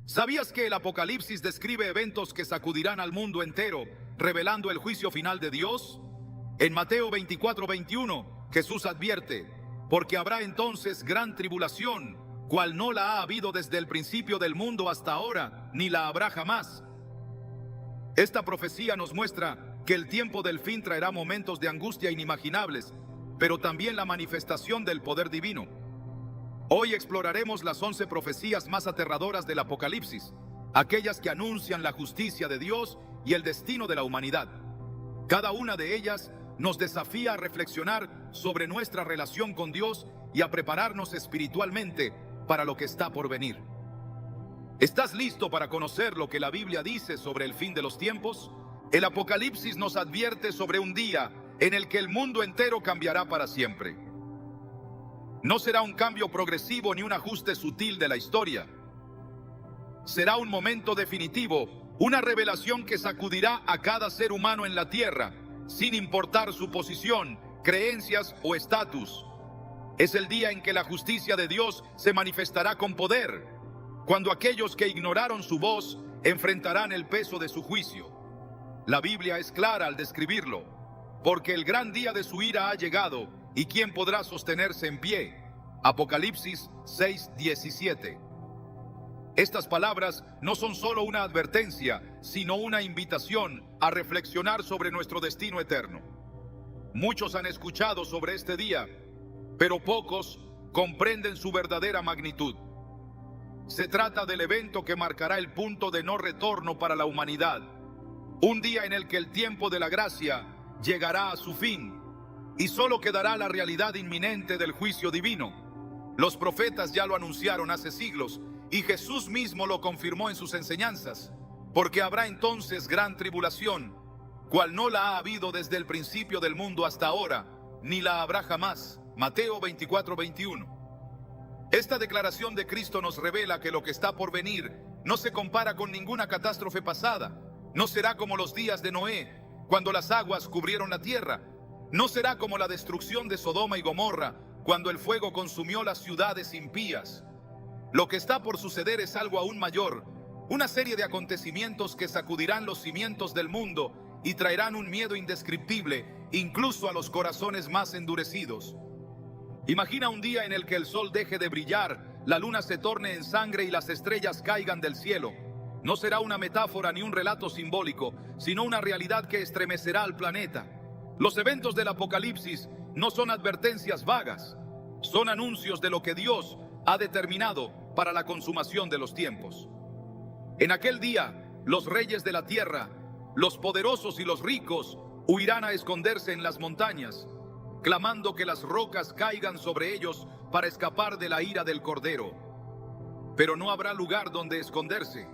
¿Sabías que el Apocalipsis describe eventos que sacudirán al mundo entero, revelando el juicio final de Dios? En Mateo 24:21, Jesús advierte: porque habrá entonces gran tribulación, cual no la ha habido desde el principio del mundo hasta ahora, ni la habrá jamás. Esta profecía nos muestra que el tiempo del fin traerá momentos de angustia inimaginables, pero también la manifestación del poder divino. Hoy exploraremos las 11 profecías más aterradoras del Apocalipsis, aquellas que anuncian la justicia de Dios y el destino de la humanidad. Cada una de ellas nos desafía a reflexionar sobre nuestra relación con Dios y a prepararnos espiritualmente para lo que está por venir. ¿Estás listo para conocer lo que la Biblia dice sobre el fin de los tiempos? El Apocalipsis nos advierte sobre un día en el que el mundo entero cambiará para siempre. No será un cambio progresivo ni un ajuste sutil de la historia. Será un momento definitivo, una revelación que sacudirá a cada ser humano en la tierra, sin importar su posición, creencias o estatus. Es el día en que la justicia de Dios se manifestará con poder, cuando aquellos que ignoraron su voz enfrentarán el peso de su juicio. La Biblia es clara al describirlo: porque el gran día de su ira ha llegado, ¿y quién podrá sostenerse en pie? Apocalipsis 6:17. Estas palabras no son solo una advertencia, sino una invitación a reflexionar sobre nuestro destino eterno. Muchos han escuchado sobre este día, pero pocos comprenden su verdadera magnitud. Se trata del evento que marcará el punto de no retorno para la humanidad, un día en el que el tiempo de la gracia llegará a su fin y solo quedará la realidad inminente del juicio divino. Los profetas ya lo anunciaron hace siglos y Jesús mismo lo confirmó en sus enseñanzas: porque habrá entonces gran tribulación, cual no la ha habido desde el principio del mundo hasta ahora, ni la habrá jamás. Mateo 24:21. Esta declaración de Cristo nos revela que lo que está por venir no se compara con ninguna catástrofe pasada. No será como los días de Noé, cuando las aguas cubrieron la tierra. No será como la destrucción de Sodoma y Gomorra, cuando el fuego consumió las ciudades impías. Lo que está por suceder es algo aún mayor, una serie de acontecimientos que sacudirán los cimientos del mundo y traerán un miedo indescriptible, incluso a los corazones más endurecidos. Imagina un día en el que el sol deje de brillar, la luna se torne en sangre y las estrellas caigan del cielo. No será una metáfora ni un relato simbólico, sino una realidad que estremecerá al planeta. Los eventos del Apocalipsis no son advertencias vagas, son anuncios de lo que Dios ha determinado para la consumación de los tiempos. En aquel día, los reyes de la tierra, los poderosos y los ricos, huirán a esconderse en las montañas, clamando que las rocas caigan sobre ellos para escapar de la ira del Cordero. Pero no habrá lugar donde esconderse,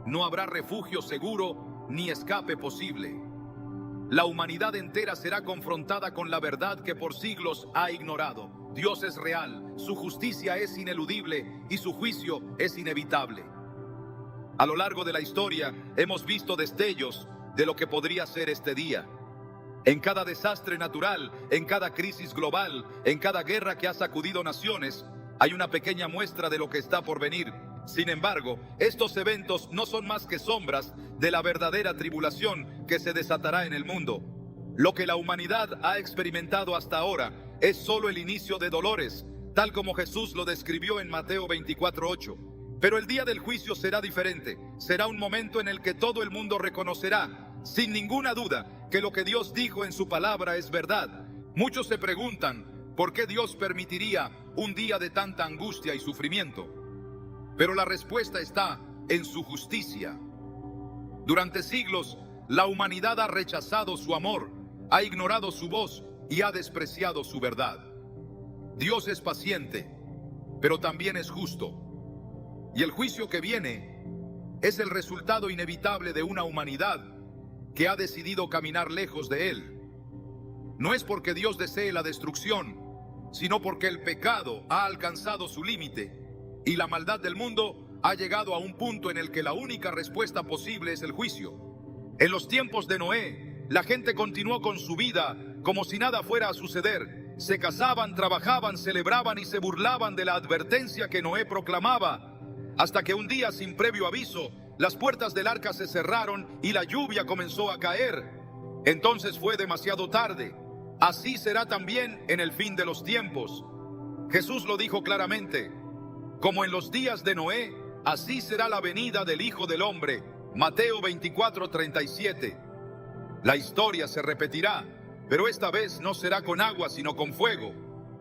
no habrá refugio seguro ni escape posible. La humanidad entera será confrontada con la verdad que por siglos ha ignorado. Dios es real, su justicia es ineludible y su juicio es inevitable. A lo largo de la historia hemos visto destellos de lo que podría ser este día. En cada desastre natural, en cada crisis global, en cada guerra que ha sacudido naciones, hay una pequeña muestra de lo que está por venir. Sin embargo, estos eventos no son más que sombras de la verdadera tribulación que se desatará en el mundo. Lo que la humanidad ha experimentado hasta ahora es solo el inicio de dolores, tal como Jesús lo describió en Mateo 24:8. Pero el día del juicio será diferente. Será un momento en el que todo el mundo reconocerá, sin ninguna duda, que lo que Dios dijo en su palabra es verdad. Muchos se preguntan, ¿por qué Dios permitiría un día de tanta angustia y sufrimiento? Pero la respuesta está en su justicia. Durante siglos, la humanidad ha rechazado su amor, ha ignorado su voz y ha despreciado su verdad. Dios es paciente, pero también es justo. Y el juicio que viene es el resultado inevitable de una humanidad que ha decidido caminar lejos de Él. No es porque Dios desee la destrucción, sino porque el pecado ha alcanzado su límite y la maldad del mundo ha llegado a un punto en el que la única respuesta posible es el juicio. En los tiempos de Noé, la gente continuó con su vida como si nada fuera a suceder. Se casaban, trabajaban, celebraban y se burlaban de la advertencia que Noé proclamaba. hasta que un día, sin previo aviso, las puertas del arca se cerraron y la lluvia comenzó a caer. Entonces fue demasiado tarde. Así será también en el fin de los tiempos. Jesús lo dijo claramente: como en los días de Noé, así será la venida del Hijo del Hombre. Mateo 24:37. La historia se repetirá, pero esta vez no será con agua, sino con fuego.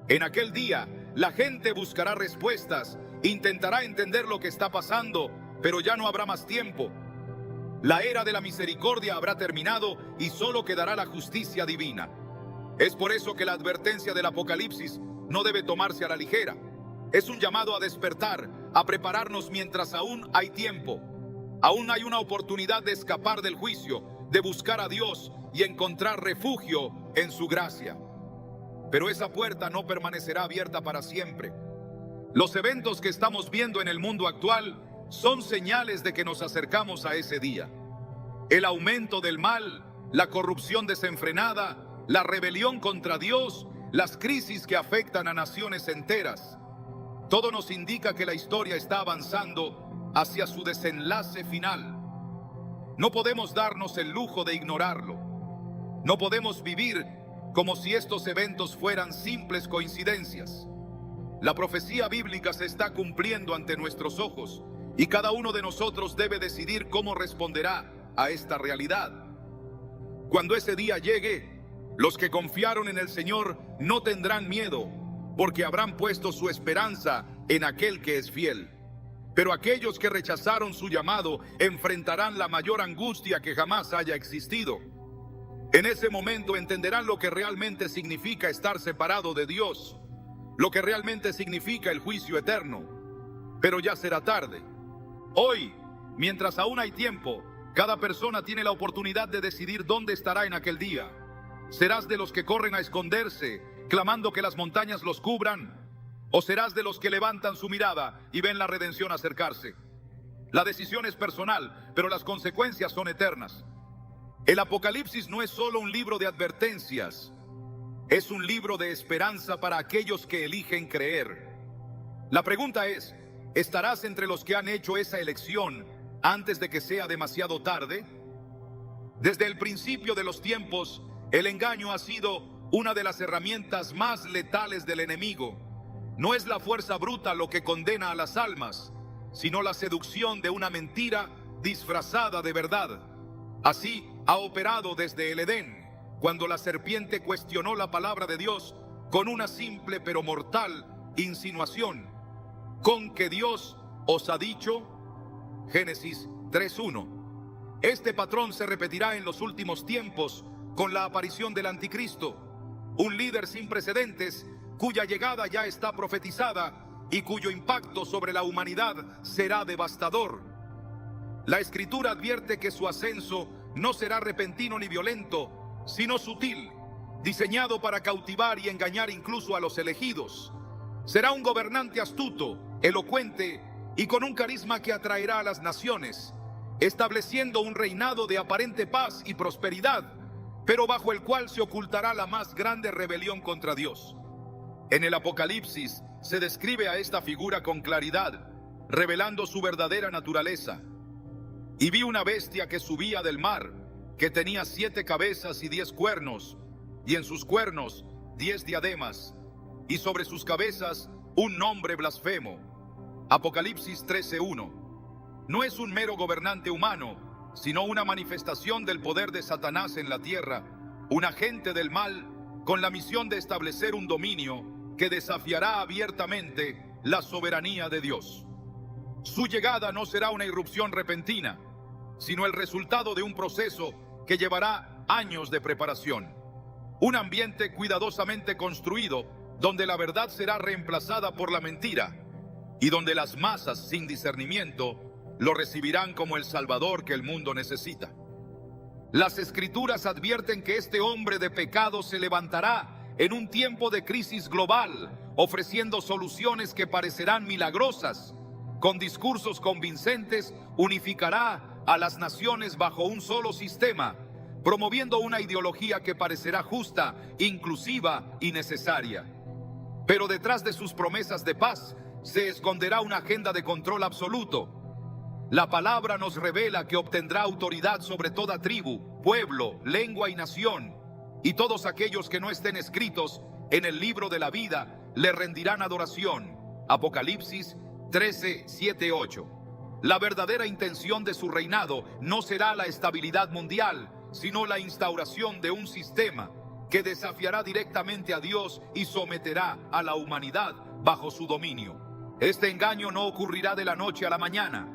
En aquel día, la gente buscará respuestas, intentará entender lo que está pasando, pero ya no habrá más tiempo. La era de la misericordia habrá terminado y solo quedará la justicia divina. Es por eso que la advertencia del Apocalipsis no debe tomarse a la ligera. Es un llamado a despertar, a prepararnos mientras aún hay tiempo. Aún hay una oportunidad de escapar del juicio, de buscar a Dios y encontrar refugio en su gracia. Pero esa puerta no permanecerá abierta para siempre. Los eventos que estamos viendo en el mundo actual son señales de que nos acercamos a ese día. El aumento del mal, la corrupción desenfrenada, la rebelión contra Dios, las crisis que afectan a naciones enteras. Todo nos indica que la historia está avanzando hacia su desenlace final. No podemos darnos el lujo de ignorarlo. No podemos vivir como si estos eventos fueran simples coincidencias. La profecía bíblica se está cumpliendo ante nuestros ojos y cada uno de nosotros debe decidir cómo responderá a esta realidad. Cuando ese día llegue, los que confiaron en el Señor no tendrán miedo, porque habrán puesto su esperanza en aquel que es fiel. Pero aquellos que rechazaron su llamado enfrentarán la mayor angustia que jamás haya existido. En ese momento entenderán lo que realmente significa estar separado de Dios, lo que realmente significa el juicio eterno. Pero ya será tarde. Hoy, mientras aún hay tiempo, cada persona tiene la oportunidad de decidir dónde estará en aquel día. ¿Serás de los que corren a esconderse, clamando que las montañas los cubran? ¿O serás de los que levantan su mirada y ven la redención acercarse? La decisión es personal, pero las consecuencias son eternas. El Apocalipsis no es solo un libro de advertencias, es un libro de esperanza para aquellos que eligen creer. La pregunta es: ¿estarás entre los que han hecho esa elección antes de que sea demasiado tarde? Desde el principio de los tiempos, el engaño ha sido una de las herramientas más letales del enemigo. No es la fuerza bruta lo que condena a las almas, sino la seducción de una mentira disfrazada de verdad. Así ha operado desde el Edén, cuando la serpiente cuestionó la palabra de Dios con una simple pero mortal insinuación: ¿con que Dios os ha dicho? Génesis 3:1. Este patrón se repetirá en los últimos tiempos con la aparición del anticristo, un líder sin precedentes cuya llegada ya está profetizada y cuyo impacto sobre la humanidad será devastador. La Escritura advierte que su ascenso no será repentino ni violento, sino sutil, diseñado para cautivar y engañar incluso a los elegidos. Será un gobernante astuto, elocuente y con un carisma que atraerá a las naciones, estableciendo un reinado de aparente paz y prosperidad, pero bajo el cual se ocultará la más grande rebelión contra Dios. En el Apocalipsis se describe a esta figura con claridad, revelando su verdadera naturaleza. Y vi una bestia que subía del mar, que tenía 7 cabezas y 10 cuernos, y en sus cuernos 10 diademas, y sobre sus cabezas un nombre blasfemo. Apocalipsis 13:1. No es un mero gobernante humano, sino una manifestación del poder de Satanás en la tierra, un agente del mal con la misión de establecer un dominio que desafiará abiertamente la soberanía de Dios. Su llegada no será una irrupción repentina, sino el resultado de un proceso que llevará años de preparación. Un ambiente cuidadosamente construido donde la verdad será reemplazada por la mentira y donde las masas sin discernimiento lo recibirán como el Salvador que el mundo necesita. Las Escrituras advierten que este hombre de pecado se levantará en un tiempo de crisis global, ofreciendo soluciones que parecerán milagrosas. Con discursos convincentes, unificará a las naciones bajo un solo sistema, promoviendo una ideología que parecerá justa, inclusiva y necesaria. Pero detrás de sus promesas de paz, se esconderá una agenda de control absoluto. La palabra nos revela que obtendrá autoridad sobre toda tribu, pueblo, lengua y nación, y todos aquellos que no estén escritos en el libro de la vida le rendirán adoración. Apocalipsis 13, 7, 8. La verdadera intención de su reinado no será la estabilidad mundial, sino la instauración de un sistema que desafiará directamente a Dios y someterá a la humanidad bajo su dominio. Este engaño no ocurrirá de la noche a la mañana.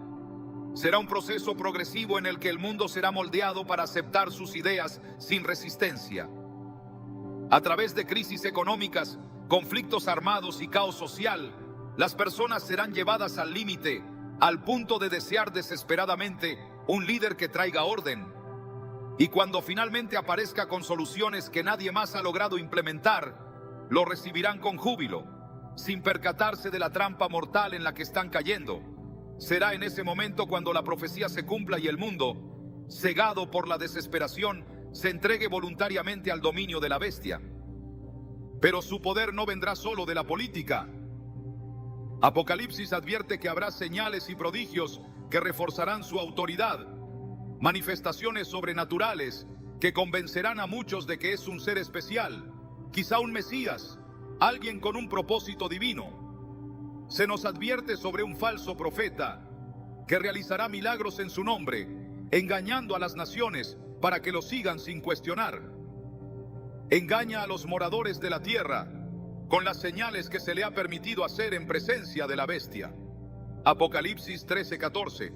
Será un proceso progresivo en el que el mundo será moldeado para aceptar sus ideas sin resistencia. A través de crisis económicas, conflictos armados y caos social, las personas serán llevadas al límite, al punto de desear desesperadamente un líder que traiga orden. Y cuando finalmente aparezca con soluciones que nadie más ha logrado implementar, lo recibirán con júbilo, sin percatarse de la trampa mortal en la que están cayendo. Será en ese momento cuando la profecía se cumpla y el mundo, cegado por la desesperación, se entregue voluntariamente al dominio de la bestia. Pero su poder no vendrá solo de la política. Apocalipsis advierte que habrá señales y prodigios que reforzarán su autoridad, manifestaciones sobrenaturales que convencerán a muchos de que es un ser especial, quizá un Mesías, alguien con un propósito divino. Se nos advierte sobre un falso profeta que realizará milagros en su nombre, engañando a las naciones para que lo sigan sin cuestionar. Engaña a los moradores de la tierra con las señales que se le ha permitido hacer en presencia de la bestia. Apocalipsis 13:14.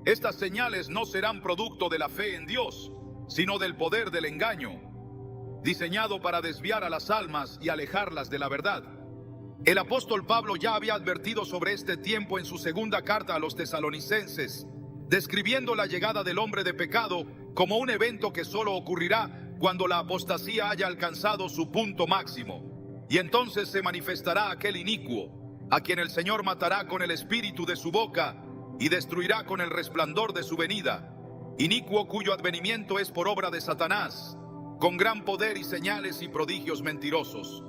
Estas señales no serán producto de la fe en Dios, sino del poder del engaño, diseñado para desviar a las almas y alejarlas de la verdad. El apóstol Pablo ya había advertido sobre este tiempo en su segunda carta a los tesalonicenses, describiendo la llegada del hombre de pecado como un evento que solo ocurrirá cuando la apostasía haya alcanzado su punto máximo. Y entonces se manifestará aquel inicuo, a quien el Señor matará con el espíritu de su boca y destruirá con el resplandor de su venida. Inicuo cuyo advenimiento es por obra de Satanás, con gran poder y señales y prodigios mentirosos.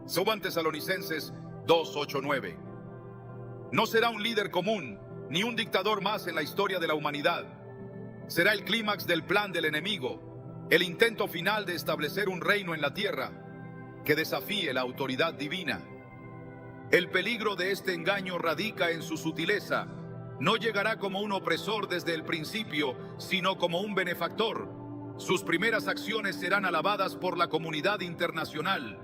Según Tesalonicenses 2, 8, 9. No será un líder común, ni un dictador más en la historia de la humanidad. Será el clímax del plan del enemigo, el intento final de establecer un reino en la tierra que desafíe la autoridad divina. El peligro de este engaño radica en su sutileza. No llegará como un opresor desde el principio, sino como un benefactor. Sus primeras acciones serán alabadas por la comunidad internacional.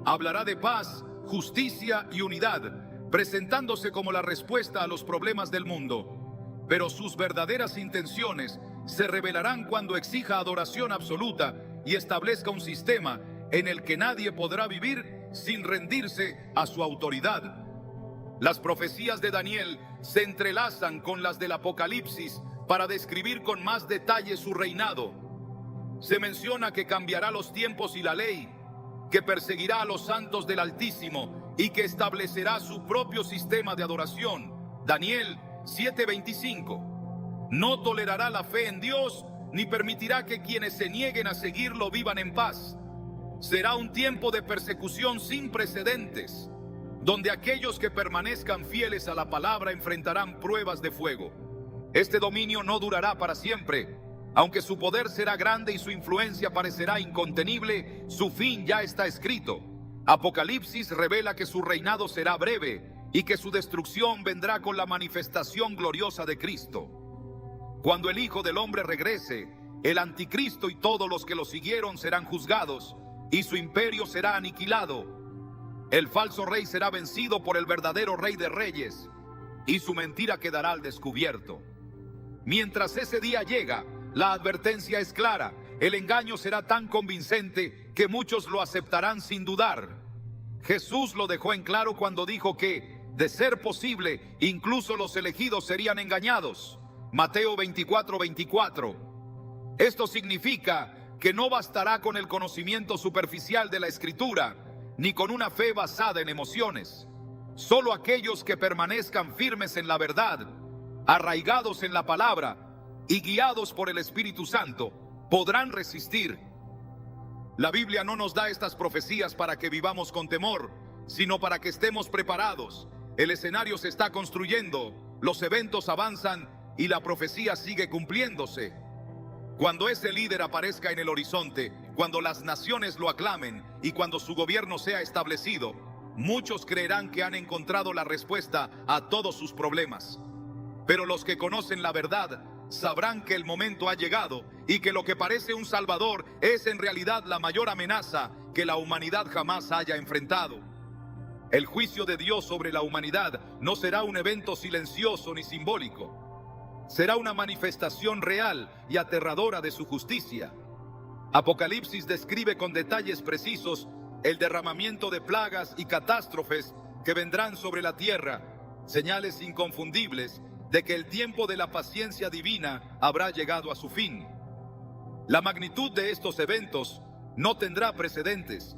Hablará de paz, justicia y unidad, presentándose como la respuesta a los problemas del mundo. Pero sus verdaderas intenciones se revelarán cuando exija adoración absoluta y establezca un sistema en el que nadie podrá vivir sin rendirse a su autoridad. Las profecías de Daniel se entrelazan con las del Apocalipsis para describir con más detalle su reinado. Se menciona que cambiará los tiempos y la ley, que perseguirá a los santos del Altísimo y que establecerá su propio sistema de adoración. Daniel 7:25. No tolerará la fe en Dios ni permitirá que quienes se nieguen a seguirlo vivan en paz. Será un tiempo de persecución sin precedentes, donde aquellos que permanezcan fieles a la palabra enfrentarán pruebas de fuego. Este dominio no durará para siempre. Aunque su poder será grande y su influencia parecerá incontenible, su fin ya está escrito. Apocalipsis revela que su reinado será breve y que su destrucción vendrá con la manifestación gloriosa de Cristo. Cuando el Hijo del Hombre regrese, el anticristo y todos los que lo siguieron serán juzgados y su imperio será aniquilado. El falso rey será vencido por el verdadero Rey de Reyes y su mentira quedará al descubierto. Mientras ese día llega, la advertencia es clara. El engaño será tan convincente que muchos lo aceptarán sin dudar. Jesús lo dejó en claro cuando dijo que, de ser posible, incluso los elegidos serían engañados. Mateo 24:24. Esto significa que no bastará con el conocimiento superficial de la Escritura, ni con una fe basada en emociones. Solo aquellos que permanezcan firmes en la verdad, arraigados en la palabra y guiados por el Espíritu Santo, podrán resistir. La Biblia no nos da estas profecías para que vivamos con temor, sino para que estemos preparados, El escenario se está construyendo, los eventos avanzan y la profecía sigue cumpliéndose. Cuando ese líder aparezca en el horizonte, cuando las naciones lo aclamen y cuando su gobierno sea establecido, muchos creerán que han encontrado la respuesta a todos sus problemas. Pero los que conocen la verdad sabrán que el momento ha llegado y que lo que parece un salvador es en realidad la mayor amenaza que la humanidad jamás haya enfrentado. El juicio de Dios sobre la humanidad no será un evento silencioso ni simbólico. Será una manifestación real y aterradora de su justicia. Apocalipsis describe con detalles precisos el derramamiento de plagas y catástrofes que vendrán sobre la tierra, señales inconfundibles de que el tiempo de la paciencia divina habrá llegado a su fin. La magnitud de estos eventos no tendrá precedentes,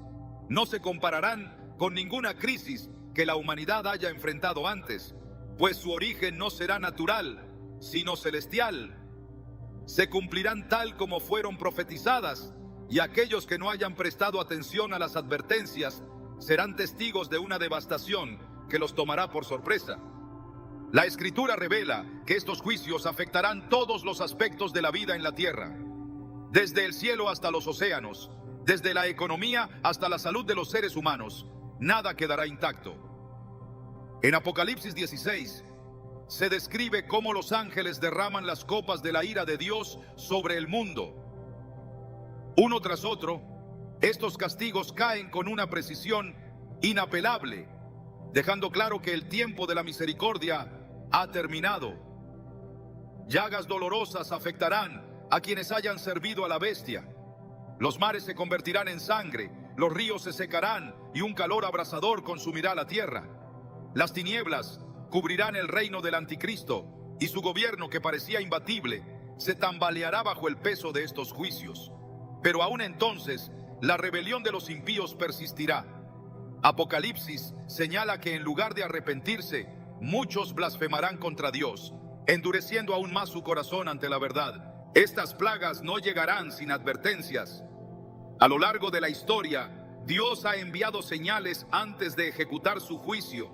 no se compararán con ninguna crisis que la humanidad haya enfrentado antes, pues su origen no será natural, sino celestial. Se cumplirán tal como fueron profetizadas, y aquellos que no hayan prestado atención a las advertencias serán testigos de una devastación que los tomará por sorpresa. La Escritura revela que estos juicios afectarán todos los aspectos de la vida en la tierra, desde el cielo hasta los océanos, desde la economía hasta la salud de los seres humanos. Nada quedará intacto. En Apocalipsis 16 se describe cómo los ángeles derraman las copas de la ira de Dios sobre el mundo. Uno tras otro, estos castigos caen con una precisión inapelable, dejando claro que el tiempo de la misericordia ha terminado. Llagas dolorosas afectarán a quienes hayan servido a la bestia. Los mares se convertirán en sangre, los ríos se secarán y un calor abrasador consumirá la tierra. Las tinieblas cubrirán el reino del anticristo y su gobierno, que parecía imbatible, se tambaleará bajo el peso de estos juicios. Pero aún entonces, la rebelión de los impíos persistirá. Apocalipsis señala que en lugar de arrepentirse, muchos blasfemarán contra Dios, endureciendo aún más su corazón ante la verdad. Estas plagas no llegarán sin advertencias. A lo largo de la historia, Dios ha enviado señales antes de ejecutar su juicio,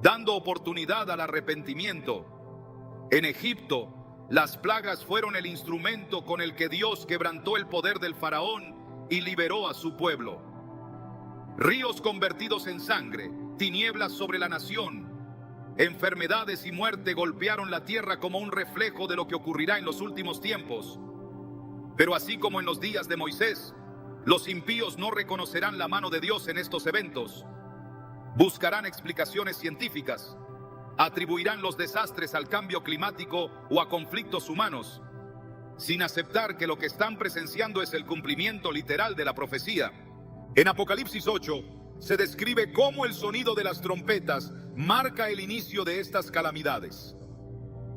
dando oportunidad al arrepentimiento. En Egipto, las plagas fueron el instrumento con el que Dios quebrantó el poder del faraón y liberó a su pueblo. Ríos convertidos en sangre, tinieblas sobre la nación, enfermedades y muerte golpearon la tierra como un reflejo de lo que ocurrirá en los últimos tiempos. Pero así como en los días de Moisés, los impíos no reconocerán la mano de Dios en estos eventos. Buscarán explicaciones científicas, atribuirán los desastres al cambio climático o a conflictos humanos, sin aceptar que lo que están presenciando es el cumplimiento literal de la profecía. En Apocalipsis 8 se describe cómo el sonido de las trompetas marca el inicio de estas calamidades.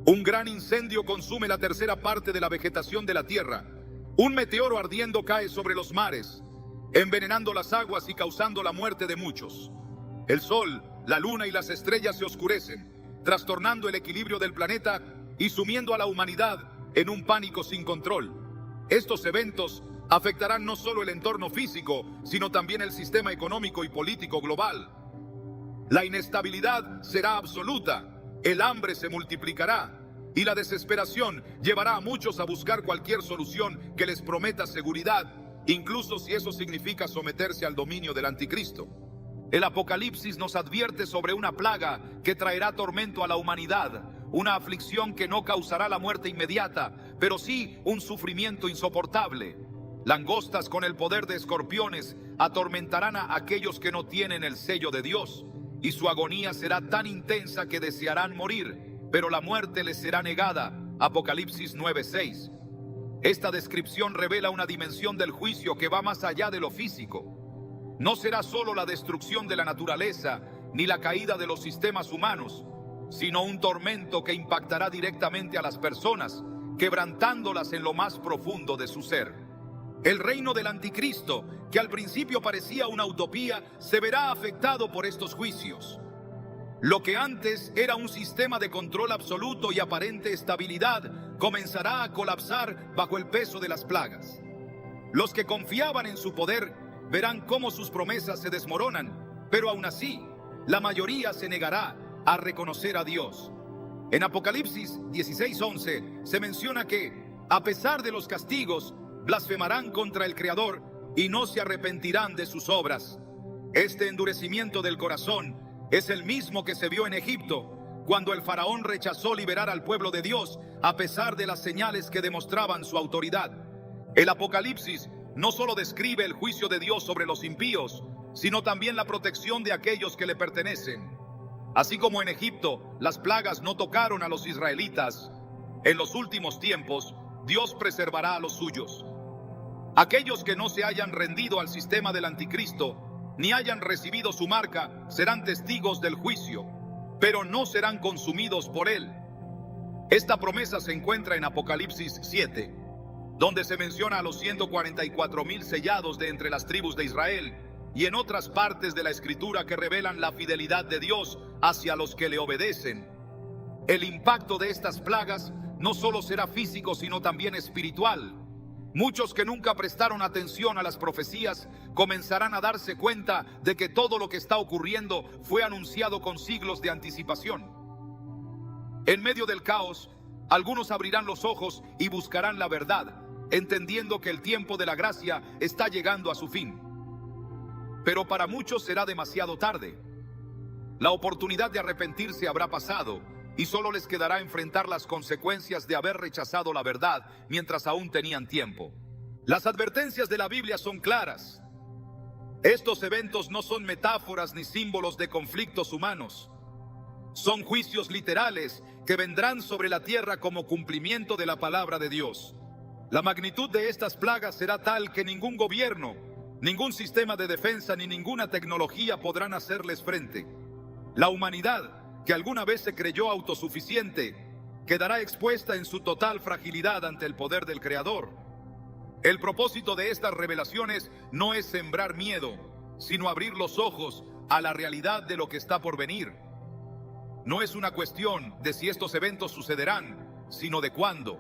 Un gran incendio consume la tercera parte de la vegetación de la tierra. Un meteoro ardiendo cae sobre los mares, envenenando las aguas y causando la muerte de muchos. El sol, la luna y las estrellas se oscurecen, trastornando el equilibrio del planeta y sumiendo a la humanidad en un pánico sin control. Estos eventos afectarán no solo el entorno físico, sino también el sistema económico y político global. La inestabilidad será absoluta, el hambre se multiplicará y la desesperación llevará a muchos a buscar cualquier solución que les prometa seguridad, incluso si eso significa someterse al dominio del anticristo. El Apocalipsis nos advierte sobre una plaga que traerá tormento a la humanidad, una aflicción que no causará la muerte inmediata, pero sí un sufrimiento insoportable. Langostas con el poder de escorpiones atormentarán a aquellos que no tienen el sello de Dios, y su agonía será tan intensa que desearán morir, pero la muerte les será negada. Apocalipsis 9:6. Esta descripción revela una dimensión del juicio que va más allá de lo físico. No será solo la destrucción de la naturaleza ni la caída de los sistemas humanos, sino un tormento que impactará directamente a las personas, quebrantándolas en lo más profundo de su ser. El reino del anticristo, que al principio parecía una utopía, se verá afectado por estos juicios. Lo que antes era un sistema de control absoluto y aparente estabilidad, comenzará a colapsar bajo el peso de las plagas. Los que confiaban en su poder verán cómo sus promesas se desmoronan, pero aún así, la mayoría se negará a reconocer a Dios. En Apocalipsis 16:11 se menciona que, a pesar de los castigos, blasfemarán contra el Creador y no se arrepentirán de sus obras. Este endurecimiento del corazón es el mismo que se vio en Egipto, cuando el faraón rechazó liberar al pueblo de Dios a pesar de las señales que demostraban su autoridad. El Apocalipsis no solo describe el juicio de Dios sobre los impíos, sino también la protección de aquellos que le pertenecen. Así como en Egipto las plagas no tocaron a los israelitas, en los últimos tiempos Dios preservará a los suyos. Aquellos que no se hayan rendido al sistema del anticristo, ni hayan recibido su marca, serán testigos del juicio, pero no serán consumidos por él. Esta promesa se encuentra en Apocalipsis 7, donde se menciona a los 144,000 sellados de entre las tribus de Israel, y en otras partes de la Escritura que revelan la fidelidad de Dios hacia los que le obedecen. El impacto de estas plagas no solo será físico, sino también espiritual. Muchos que nunca prestaron atención a las profecías comenzarán a darse cuenta de que todo lo que está ocurriendo fue anunciado con siglos de anticipación. En medio del caos, algunos abrirán los ojos y buscarán la verdad, entendiendo que el tiempo de la gracia está llegando a su fin. Pero para muchos será demasiado tarde. La oportunidad de arrepentirse habrá pasado y solo les quedará enfrentar las consecuencias de haber rechazado la verdad mientras aún tenían tiempo. Las advertencias de la Biblia son claras. Estos eventos no son metáforas ni símbolos de conflictos humanos. Son juicios literales que vendrán sobre la tierra como cumplimiento de la palabra de Dios. La magnitud de estas plagas será tal que ningún gobierno, ningún sistema de defensa ni ninguna tecnología podrán hacerles frente. La humanidad, que alguna vez se creyó autosuficiente, quedará expuesta en su total fragilidad ante el poder del Creador. El propósito de estas revelaciones no es sembrar miedo, sino abrir los ojos a la realidad de lo que está por venir. No es una cuestión de si estos eventos sucederán, sino de cuándo.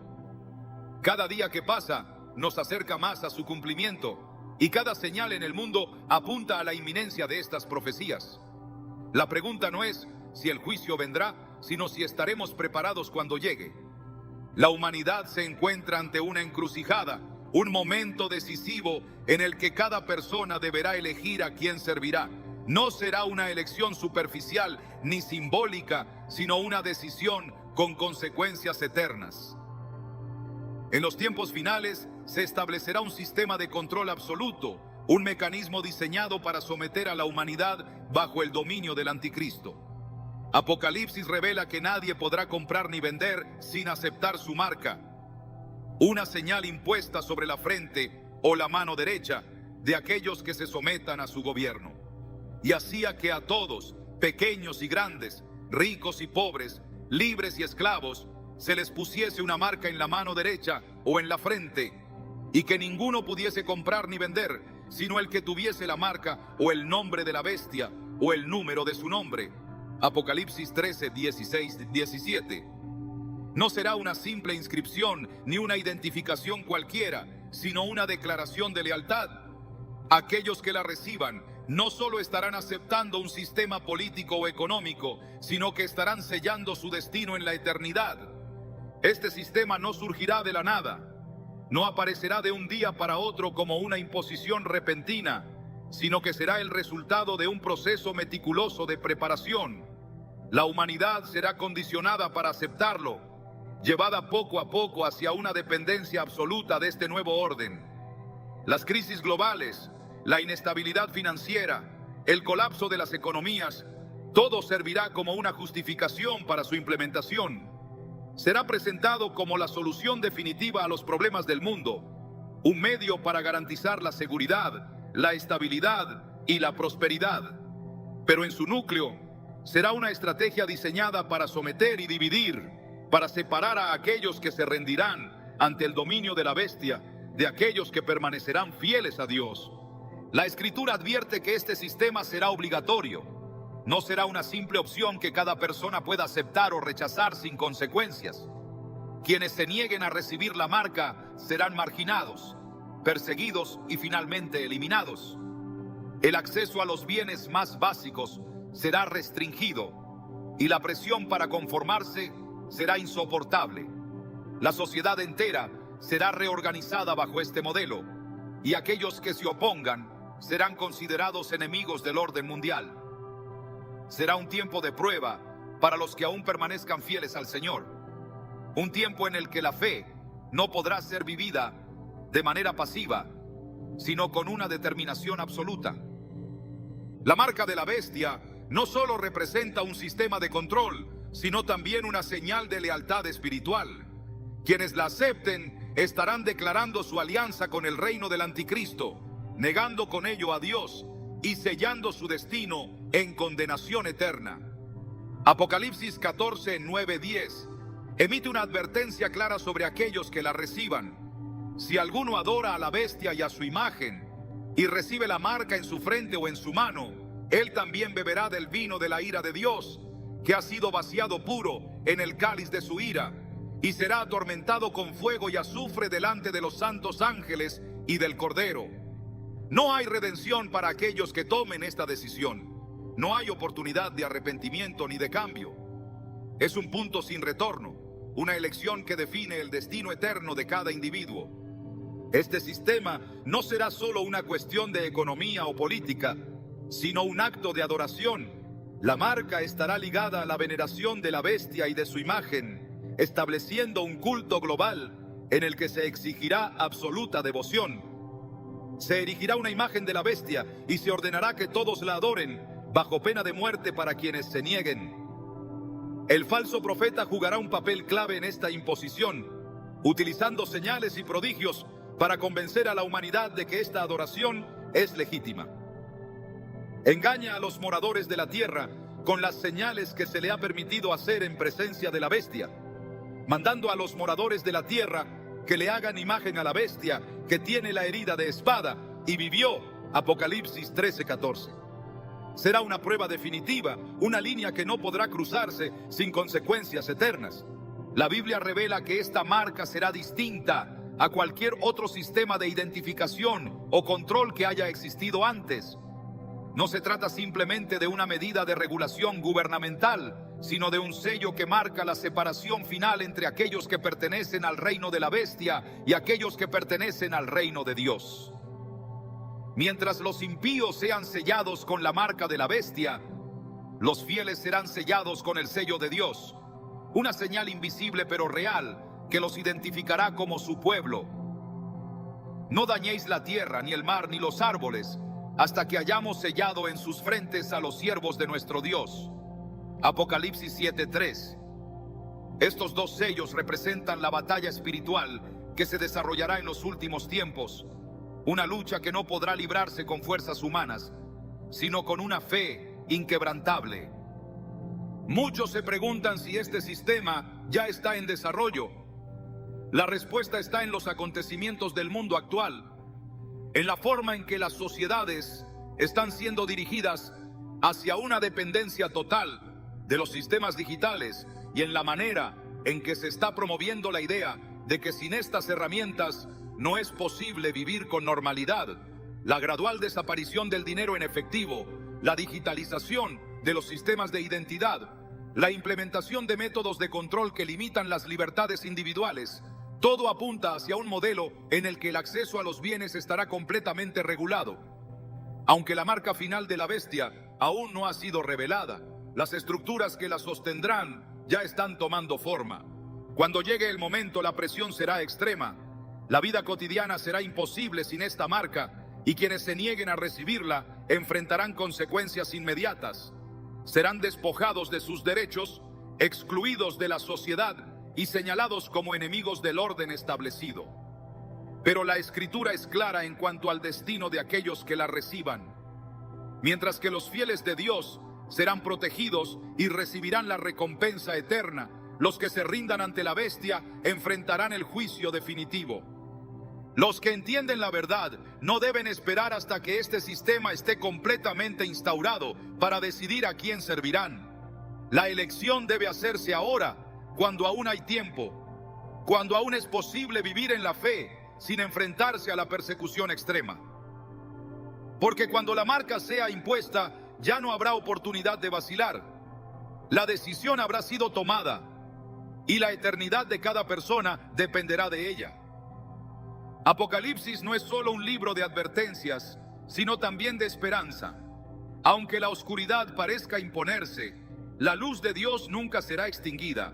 Cada día que pasa nos acerca más a su cumplimiento, y cada señal en el mundo apunta a la inminencia de estas profecías. La pregunta no es si el juicio vendrá, sino si estaremos preparados cuando llegue. La humanidad se encuentra ante una encrucijada, un momento decisivo en el que cada persona deberá elegir a quién servirá. No será una elección superficial ni simbólica, sino una decisión con consecuencias eternas. En los tiempos finales se establecerá un sistema de control absoluto, un mecanismo diseñado para someter a la humanidad bajo el dominio del anticristo. Apocalipsis revela que nadie podrá comprar ni vender sin aceptar su marca, una señal impuesta sobre la frente o la mano derecha de aquellos que se sometan a su gobierno. Y hacía que a todos, pequeños y grandes, ricos y pobres, libres y esclavos, se les pusiese una marca en la mano derecha o en la frente, y que ninguno pudiese comprar ni vender, sino el que tuviese la marca o el nombre de la bestia o el número de su nombre. Apocalipsis 13, 16, 17. No será una simple inscripción ni una identificación cualquiera, sino una declaración de lealtad. Aquellos que la reciban no solo estarán aceptando un sistema político o económico, sino que estarán sellando su destino en la eternidad. Este sistema no surgirá de la nada, no aparecerá de un día para otro como una imposición repentina, sino que será el resultado de un proceso meticuloso de preparación. La humanidad será condicionada para aceptarlo, llevada poco a poco hacia una dependencia absoluta de este nuevo orden. Las crisis globales, la inestabilidad financiera, el colapso de las economías, todo servirá como una justificación para su implementación. Será presentado como la solución definitiva a los problemas del mundo, un medio para garantizar la seguridad, la estabilidad y la prosperidad. Pero en su núcleo será una estrategia diseñada para someter y dividir, para separar a aquellos que se rendirán ante el dominio de la bestia de aquellos que permanecerán fieles a Dios. La Escritura advierte que este sistema será obligatorio. No será una simple opción que cada persona pueda aceptar o rechazar sin consecuencias. Quienes se nieguen a recibir la marca serán marginados, perseguidos y finalmente eliminados. El acceso a los bienes más básicos será restringido. y la presión para conformarse será insoportable. La sociedad entera será reorganizada bajo este modelo, y aquellos que se opongan serán considerados enemigos del orden mundial. Será un tiempo de prueba para los que aún permanezcan fieles al Señor. Un tiempo en el que la fe no podrá ser vivida de manera pasiva, sino con una determinación absoluta. La marca de la bestia no solo representa un sistema de control, sino también una señal de lealtad espiritual. Quienes la acepten estarán declarando su alianza con el reino del anticristo, negando con ello a Dios y sellando su destino en condenación eterna. Apocalipsis 14, 9, 10 emite una advertencia clara sobre aquellos que la reciban. Si alguno adora a la bestia y a su imagen y recibe la marca en su frente o en su mano, él también beberá del vino de la ira de Dios, que ha sido vaciado puro en el cáliz de su ira, y será atormentado con fuego y azufre delante de los santos ángeles y del Cordero. No hay redención para aquellos que tomen esta decisión. No hay oportunidad de arrepentimiento ni de cambio. Es un punto sin retorno, una elección que define el destino eterno de cada individuo. Este sistema no será solo una cuestión de economía o política, sino un acto de adoración. La marca estará ligada a la veneración de la bestia y de su imagen, estableciendo un culto global en el que se exigirá absoluta devoción. Se erigirá una imagen de la bestia y se ordenará que todos la adoren, bajo pena de muerte para quienes se nieguen. El falso profeta jugará un papel clave en esta imposición, utilizando señales y prodigios para convencer a la humanidad de que esta adoración es legítima. Engaña a los moradores de la tierra con las señales que se le ha permitido hacer en presencia de la bestia, mandando a los moradores de la tierra que le hagan imagen a la bestia que tiene la herida de espada y vivió. Apocalipsis 13:14. Será una prueba definitiva, una línea que no podrá cruzarse sin consecuencias eternas. La Biblia revela que esta marca será distinta a cualquier otro sistema de identificación o control que haya existido antes. No se trata simplemente de una medida de regulación gubernamental, sino de un sello que marca la separación final entre aquellos que pertenecen al reino de la bestia y aquellos que pertenecen al reino de Dios. Mientras los impíos sean sellados con la marca de la bestia, los fieles serán sellados con el sello de Dios, una señal invisible pero real que los identificará como su pueblo. No dañéis la tierra, ni el mar, ni los árboles, hasta que hayamos sellado en sus frentes a los siervos de nuestro Dios. Apocalipsis 7:3. Estos dos sellos representan la batalla espiritual que se desarrollará en los últimos tiempos, una lucha que no podrá librarse con fuerzas humanas, sino con una fe inquebrantable. Muchos se preguntan si este sistema ya está en desarrollo. La respuesta está en los acontecimientos del mundo actual, en la forma en que las sociedades están siendo dirigidas hacia una dependencia total de los sistemas digitales y en la manera en que se está promoviendo la idea de que sin estas herramientas no es posible vivir con normalidad. La gradual desaparición del dinero en efectivo, la digitalización de los sistemas de identidad, la implementación de métodos de control que limitan las libertades individuales, todo apunta hacia un modelo en el que el acceso a los bienes estará completamente regulado. Aunque la marca final de la bestia aún no ha sido revelada, las estructuras que la sostendrán ya están tomando forma. Cuando llegue el momento, la presión será extrema. La vida cotidiana será imposible sin esta marca, y quienes se nieguen a recibirla enfrentarán consecuencias inmediatas. Serán despojados de sus derechos, excluidos de la sociedad y señalados como enemigos del orden establecido. Pero la Escritura es clara en cuanto al destino de aquellos que la reciban. Mientras que los fieles de Dios serán protegidos y recibirán la recompensa eterna, los que se rindan ante la bestia enfrentarán el juicio definitivo. Los que entienden la verdad no deben esperar hasta que este sistema esté completamente instaurado para decidir a quién servirán. La elección debe hacerse ahora, cuando aún hay tiempo, cuando aún es posible vivir en la fe sin enfrentarse a la persecución extrema. Porque cuando la marca sea impuesta, ya no habrá oportunidad de vacilar. La decisión habrá sido tomada y la eternidad de cada persona dependerá de ella. Apocalipsis no es solo un libro de advertencias, sino también de esperanza. Aunque la oscuridad parezca imponerse, la luz de Dios nunca será extinguida.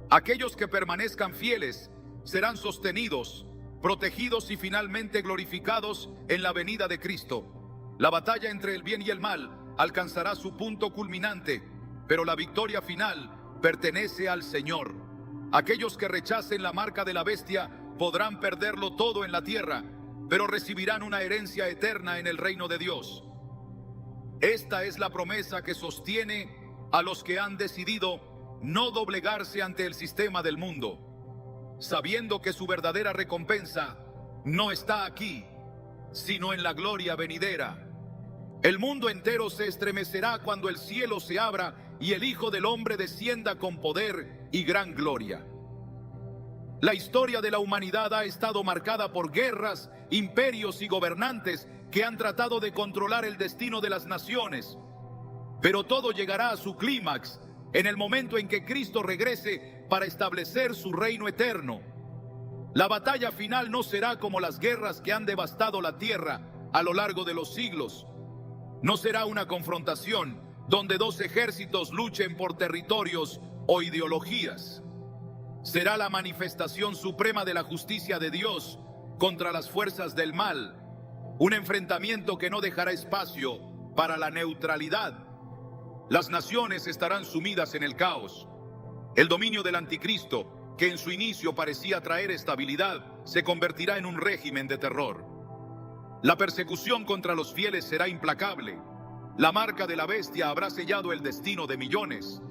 Aquellos que permanezcan fieles serán sostenidos, protegidos y finalmente glorificados en la venida de Cristo. La batalla entre el bien y el mal alcanzará su punto culminante, pero la victoria final pertenece al Señor. Aquellos que rechacen la marca de la bestia podrán perderlo todo en la tierra, pero recibirán una herencia eterna en el reino de Dios. Esta es la promesa que sostiene a los que han decidido no doblegarse ante el sistema del mundo, sabiendo que su verdadera recompensa no está aquí, sino en la gloria venidera. El mundo entero se estremecerá cuando el cielo se abra y el Hijo del Hombre descienda con poder y gran gloria. La historia de la humanidad ha estado marcada por guerras, imperios y gobernantes que han tratado de controlar el destino de las naciones. Pero todo llegará a su clímax en el momento en que Cristo regrese para establecer su reino eterno. La batalla final no será como las guerras que han devastado la tierra a lo largo de los siglos. No será una confrontación donde dos ejércitos luchen por territorios o ideologías. Será la manifestación suprema de la justicia de Dios contra las fuerzas del mal, un enfrentamiento que no dejará espacio para la neutralidad. Las naciones estarán sumidas en el caos. El dominio del anticristo, que en su inicio parecía traer estabilidad, se convertirá en un régimen de terror. La persecución contra los fieles será implacable. La marca de la bestia habrá sellado el destino de millones,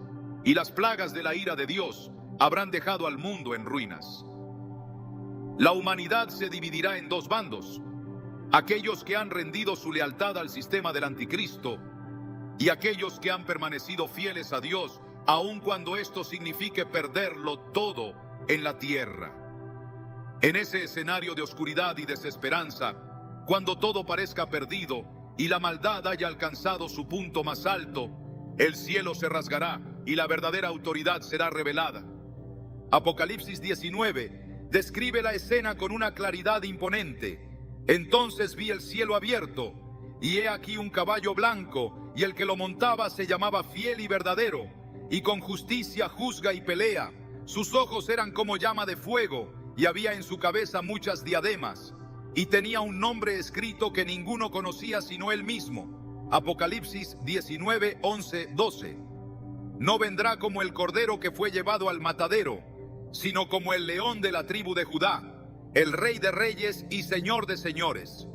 y las plagas de la ira de Dios habrán dejado al mundo en ruinas. La humanidad se dividirá en dos bandos: aquellos que han rendido su lealtad al sistema del anticristo y aquellos que han permanecido fieles a Dios, aun cuando esto signifique perderlo todo en la tierra. En ese escenario de oscuridad y desesperanza, cuando todo parezca perdido y la maldad haya alcanzado su punto más alto, el cielo se rasgará y la verdadera autoridad será revelada. Apocalipsis 19 describe la escena con una claridad imponente. Entonces vi el cielo abierto, y he aquí un caballo blanco, y el que lo montaba se llamaba Fiel y Verdadero, y con justicia juzga y pelea. Sus ojos eran como llama de fuego, y había en su cabeza muchas diademas, y tenía un nombre escrito que ninguno conocía sino él mismo. Apocalipsis 19, 11, 12. No vendrá como el cordero que fue llevado al matadero, sino como el león de la tribu de Judá, el Rey de reyes y Señor de señores.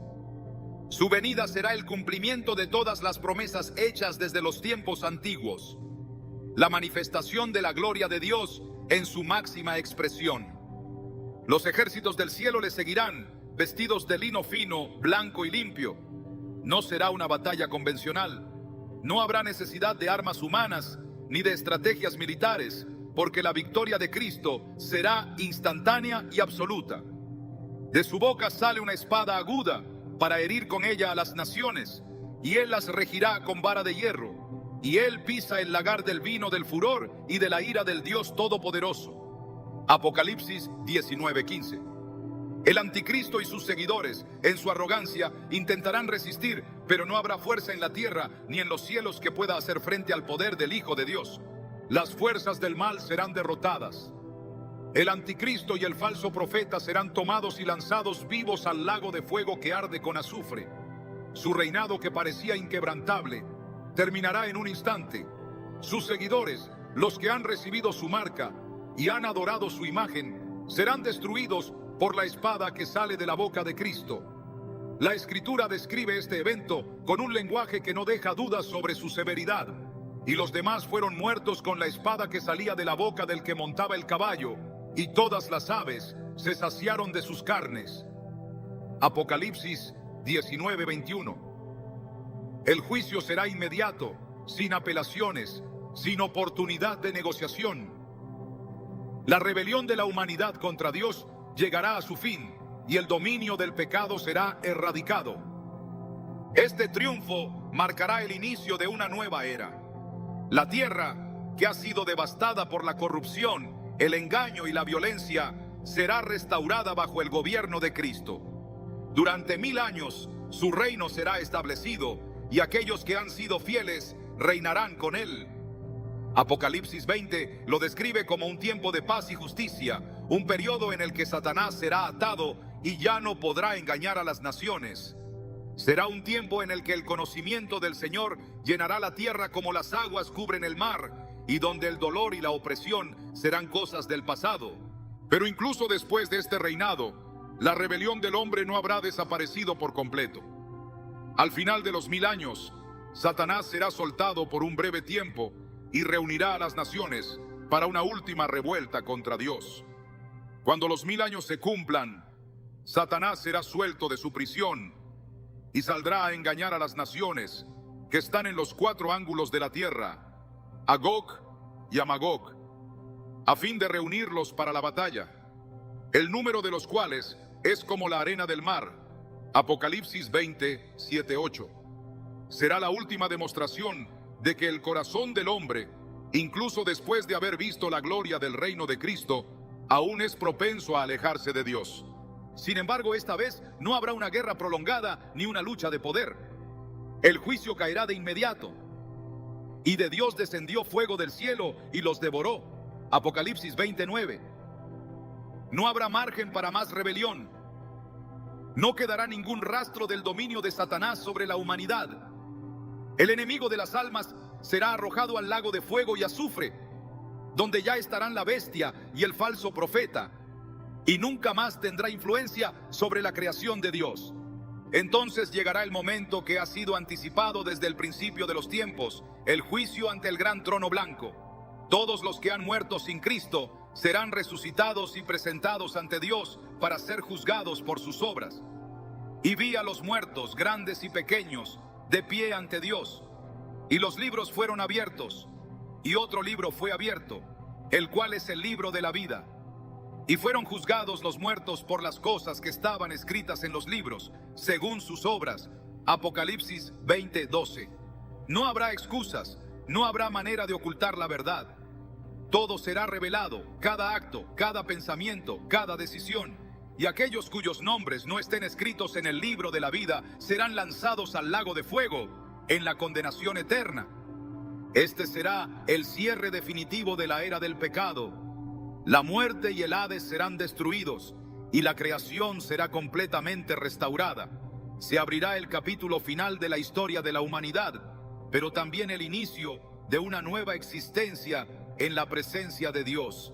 Su venida será el cumplimiento de todas las promesas hechas desde los tiempos antiguos, la manifestación de la gloria de Dios en su máxima expresión. Los ejércitos del cielo le seguirán, vestidos de lino fino, blanco y limpio. No será una batalla convencional. No habrá necesidad de armas humanas ni de estrategias militares, porque la victoria de Cristo será instantánea y absoluta. De su boca sale una espada aguda para herir con ella a las naciones, y él las regirá con vara de hierro, y él pisa el lagar del vino del furor y de la ira del Dios Todopoderoso. Apocalipsis 19:15. El anticristo y sus seguidores, en su arrogancia, intentarán resistir, pero no habrá fuerza en la tierra ni en los cielos que pueda hacer frente al poder del Hijo de Dios. Las fuerzas del mal serán derrotadas. El anticristo y el falso profeta serán tomados y lanzados vivos al lago de fuego que arde con azufre. Su reinado, que parecía inquebrantable, terminará en un instante. Sus seguidores, los que han recibido su marca y han adorado su imagen, serán destruidos por la espada que sale de la boca de Cristo. La Escritura describe este evento con un lenguaje que no deja dudas sobre su severidad. Y los demás fueron muertos con la espada que salía de la boca del que montaba el caballo, y todas las aves se saciaron de sus carnes. Apocalipsis 19:21. El juicio será inmediato, sin apelaciones, sin oportunidad de negociación. La rebelión de la humanidad contra Dios llegará a su fin, y el dominio del pecado será erradicado. Este triunfo marcará el inicio de una nueva era. La tierra que ha sido devastada por la corrupción, el engaño y la violencia, será restaurada bajo el gobierno de Cristo. Durante 1000 años, su reino será establecido y aquellos que han sido fieles reinarán con él. Apocalipsis 20 lo describe como un tiempo de paz y justicia, un periodo en el que Satanás será atado y ya no podrá engañar a las naciones. Será un tiempo en el que el conocimiento del Señor llenará la tierra como las aguas cubren el mar, y donde el dolor y la opresión serán cosas del pasado. Pero incluso después de este reinado, la rebelión del hombre no habrá desaparecido por completo. Al final de los 1000 años, Satanás será soltado por un breve tiempo y reunirá a las naciones para una última revuelta contra Dios. Cuando los 1000 años se cumplan, Satanás será suelto de su prisión y saldrá a engañar a las naciones que están en los 4 ángulos de la tierra, a Gog y a Magog, a fin de reunirlos para la batalla, el número de los cuales es como la arena del mar. Apocalipsis 20, 7, 8. Será la última demostración de que el corazón del hombre, incluso después de haber visto la gloria del reino de Cristo, aún es propenso a alejarse de Dios. Sin embargo, esta vez no habrá una guerra prolongada ni una lucha de poder. El juicio caerá de inmediato. Y de Dios descendió fuego del cielo y los devoró. Apocalipsis 29. No habrá margen para más rebelión. No quedará ningún rastro del dominio de Satanás sobre la humanidad. El enemigo de las almas será arrojado al lago de fuego y azufre, donde ya estarán la bestia y el falso profeta, y nunca más tendrá influencia sobre la creación de Dios. Entonces llegará el momento que ha sido anticipado desde el principio de los tiempos, el juicio ante el gran trono blanco. Todos los que han muerto sin Cristo serán resucitados y presentados ante Dios para ser juzgados por sus obras. Y vi a los muertos, grandes y pequeños, de pie ante Dios. Y los libros fueron abiertos, y otro libro fue abierto, el cual es el libro de la vida. Y fueron juzgados los muertos por las cosas que estaban escritas en los libros, según sus obras. Apocalipsis 20:12. No habrá excusas, no habrá manera de ocultar la verdad. Todo será revelado, cada acto, cada pensamiento, cada decisión. Y aquellos cuyos nombres no estén escritos en el libro de la vida serán lanzados al lago de fuego, en la condenación eterna. Este será el cierre definitivo de la era del pecado. La muerte y el Hades serán destruidos y la creación será completamente restaurada. Se abrirá el capítulo final de la historia de la humanidad, pero también el inicio de una nueva existencia en la presencia de Dios.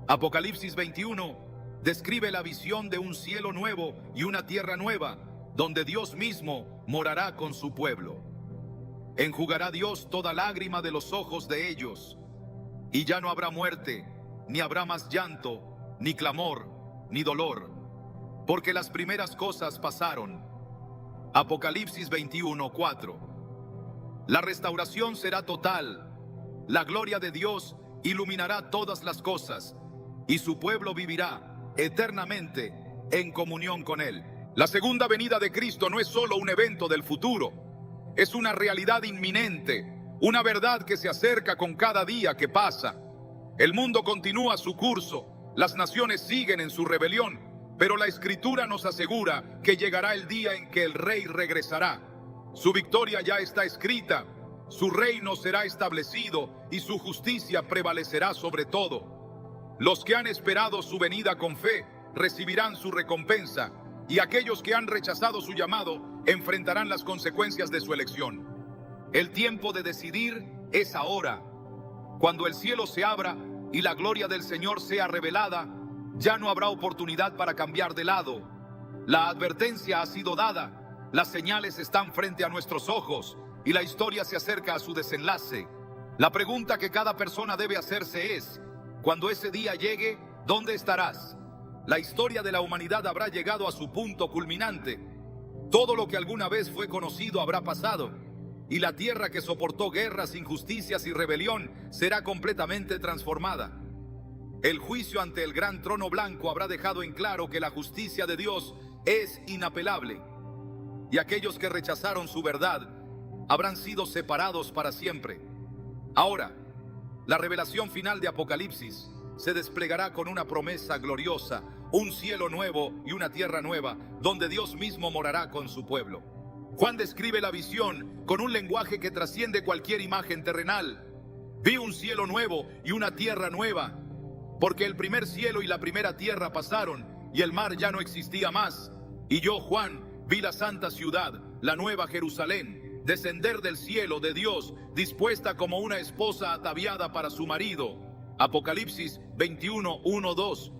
Apocalipsis 21 describe la visión de un cielo nuevo y una tierra nueva, donde Dios mismo morará con su pueblo. Enjugará Dios toda lágrima de los ojos de ellos, y ya no habrá muerte, ni habrá más llanto, ni clamor, ni dolor, porque las primeras cosas pasaron. Apocalipsis 21:4. La restauración será total. La gloria de Dios iluminará todas las cosas, y su pueblo vivirá eternamente en comunión con Él. La segunda venida de Cristo no es solo un evento del futuro, es una realidad inminente, una verdad que se acerca con cada día que pasa. El mundo continúa su curso, las naciones siguen en su rebelión, pero la Escritura nos asegura que llegará el día en que el Rey regresará. Su victoria ya está escrita, su reino será establecido y su justicia prevalecerá sobre todo. Los que han esperado su venida con fe recibirán su recompensa, y aquellos que han rechazado su llamado enfrentarán las consecuencias de su elección. El tiempo de decidir es ahora. Cuando el cielo se abra y la gloria del Señor sea revelada, ya no habrá oportunidad para cambiar de lado. La advertencia ha sido dada, las señales están frente a nuestros ojos y la historia se acerca a su desenlace. La pregunta que cada persona debe hacerse es: cuando ese día llegue, ¿dónde estarás? La historia de la humanidad habrá llegado a su punto culminante. Todo lo que alguna vez fue conocido habrá pasado, y la tierra que soportó guerras, injusticias y rebelión será completamente transformada. El juicio ante el gran trono blanco habrá dejado en claro que la justicia de Dios es inapelable, y aquellos que rechazaron su verdad habrán sido separados para siempre. Ahora, La revelación final de Apocalipsis se desplegará con una promesa gloriosa, un cielo nuevo y una tierra nueva, donde Dios mismo morará con su pueblo. Juan describe la visión con un lenguaje que trasciende cualquier imagen terrenal. Vi un cielo nuevo y una tierra nueva, porque el primer cielo y la primera tierra pasaron, y el mar ya no existía más. Y yo, Juan, vi la santa ciudad, la nueva Jerusalén, descender del cielo de Dios, dispuesta como una esposa ataviada para su marido. Apocalipsis 21, 1, 2.